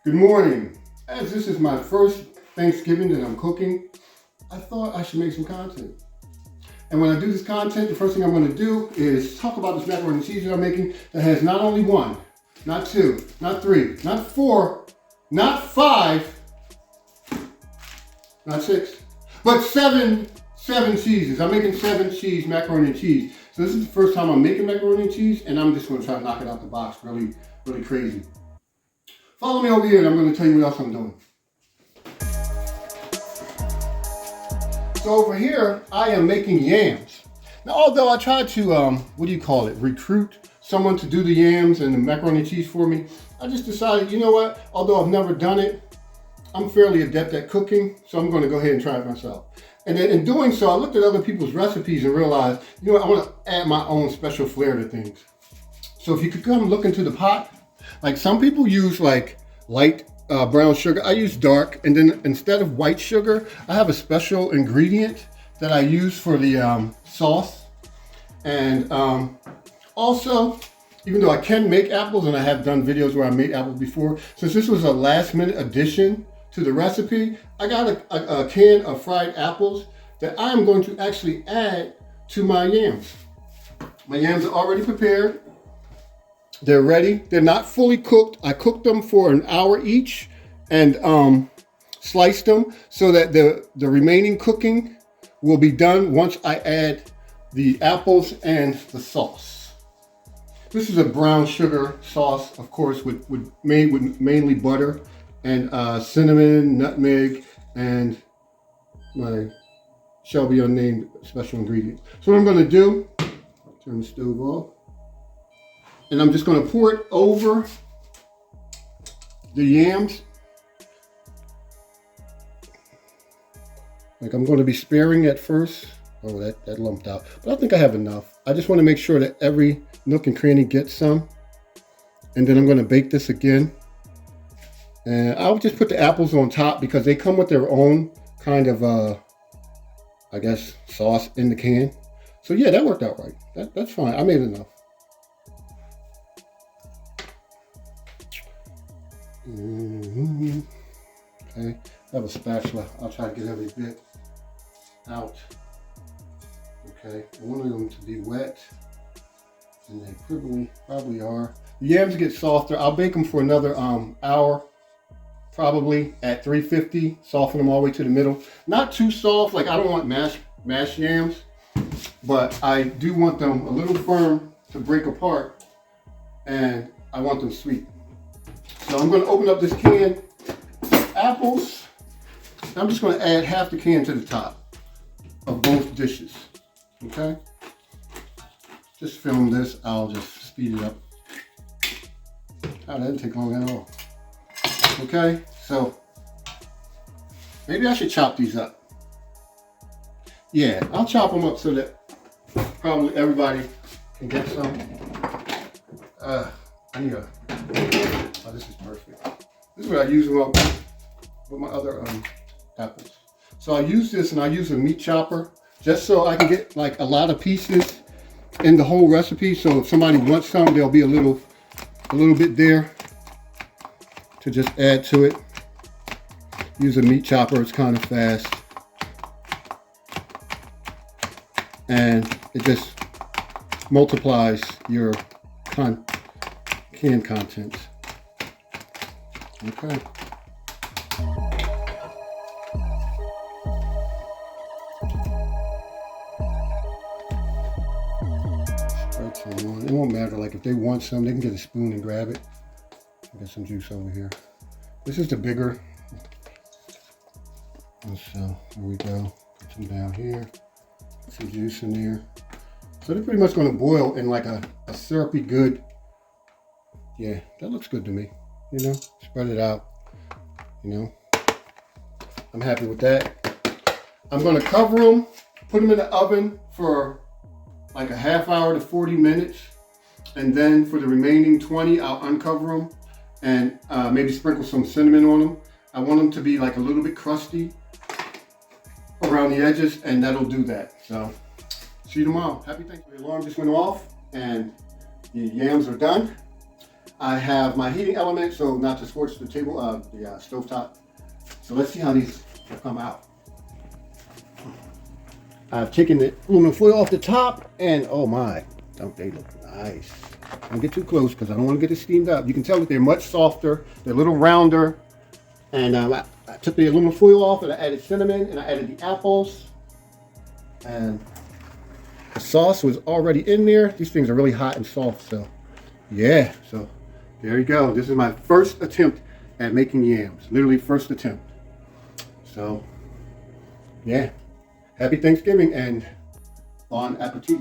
Good morning. As this is my first Thanksgiving that I'm cooking, I thought I should make some content. And when I do this content, the first thing I'm going to do is talk about this macaroni and cheese that I'm making that has not only one, not two, not three, not four, not five, not six, but seven cheeses. I'm making 7 cheese macaroni and cheese. So this is the first time I'm making macaroni and cheese, and I'm just going to try to knock it out the box really crazy. Follow me over here and I'm going to tell you what else I'm doing. So over here, I am making yams. Now, although I tried to, recruit someone to do the yams and the macaroni and cheese for me, I just decided, you know what, although I've never done it, I'm fairly adept at cooking, so I'm going to go ahead and try it myself. And then in doing so, I looked at other people's recipes and realized, you know what, I want to add my own special flair to things. So if you could come look into the pot, like some people use like light brown sugar. I use dark, and then instead of white sugar, I have a special ingredient that I use for the sauce. And also, even though I can make apples, and I have done videos where I made apples before, since this was a last minute addition to the recipe, I got a can of fried apples that I'm going to actually add to my yams. My yams are already prepared. They're ready. They're not fully cooked. I cooked them for an hour each and sliced them so that the remaining cooking will be done once I add the apples and the sauce. This is a brown sugar sauce, of course, made with mainly butter and cinnamon, nutmeg, and my shall be unnamed special ingredient. So what I'm going to do, turn the stove off. And I'm just going to pour it over the yams. Like I'm going to be sparing at first. Oh, that lumped out. But I think I have enough. I just want to make sure that every nook and cranny gets some. And then I'm going to bake this again. And I'll just put the apples on top because they come with their own kind of, I guess, sauce in the can. So yeah, that worked out right. That's fine. I made enough. Okay, I have a spatula. I'll try to get every bit out. Okay, I want them to be wet, and they probably are. The yams get softer. I'll bake them for another hour, probably at 350. Soften them all the way to the middle. Not too soft, like I don't want mashed yams, but I do want them a little firm to break apart, and I want them sweet. So I'm going to open up this can of apples. I'm just going to add half the can to the top of both dishes. Okay? Just film this. I'll just speed it up. Oh, that didn't take long at all. Okay? So maybe I should chop these up. Yeah, I'll chop them up so that probably everybody can get some. I need a... Oh, this is perfect. This is what I use with my other apples. So I use this, and I use a meat chopper just so I can get like a lot of pieces in the whole recipe. So if somebody wants some, there'll be a little bit there to just add to it. Use a meat chopper, it's kind of fast. And it just multiplies your can contents. Okay. It won't matter, like if they want some, they can get a spoon and grab it. Get some juice over here. This is the bigger. So here we go. Put some down here. Put some juice in there. So they're pretty much going to boil in like a syrupy good. Yeah, that looks good to me. You know, spread it out. You know, I'm happy with that. I'm going to cover them, put them in the oven for like a half hour to 40 minutes. And then for the remaining 20, I'll uncover them and maybe sprinkle some cinnamon on them. I want them to be like a little bit crusty around the edges, and that'll do that. So see you tomorrow. Happy Thanksgiving. The alarm just went off and the yams are done. I have my heating element, so not to scorch the table, the stove top. So let's see how these will come out. I've taken the aluminum foil off the top, and oh my, don't they look nice. Don't get too close because I don't want to get it steamed up. You can tell that they're much softer, they're a little rounder. And I took the aluminum foil off and I added cinnamon and I added the apples. And the sauce was already in there. These things are really hot and soft, so yeah. So there you go. This is my first attempt at making yams. Literally first attempt. So yeah. Happy Thanksgiving and bon appetit.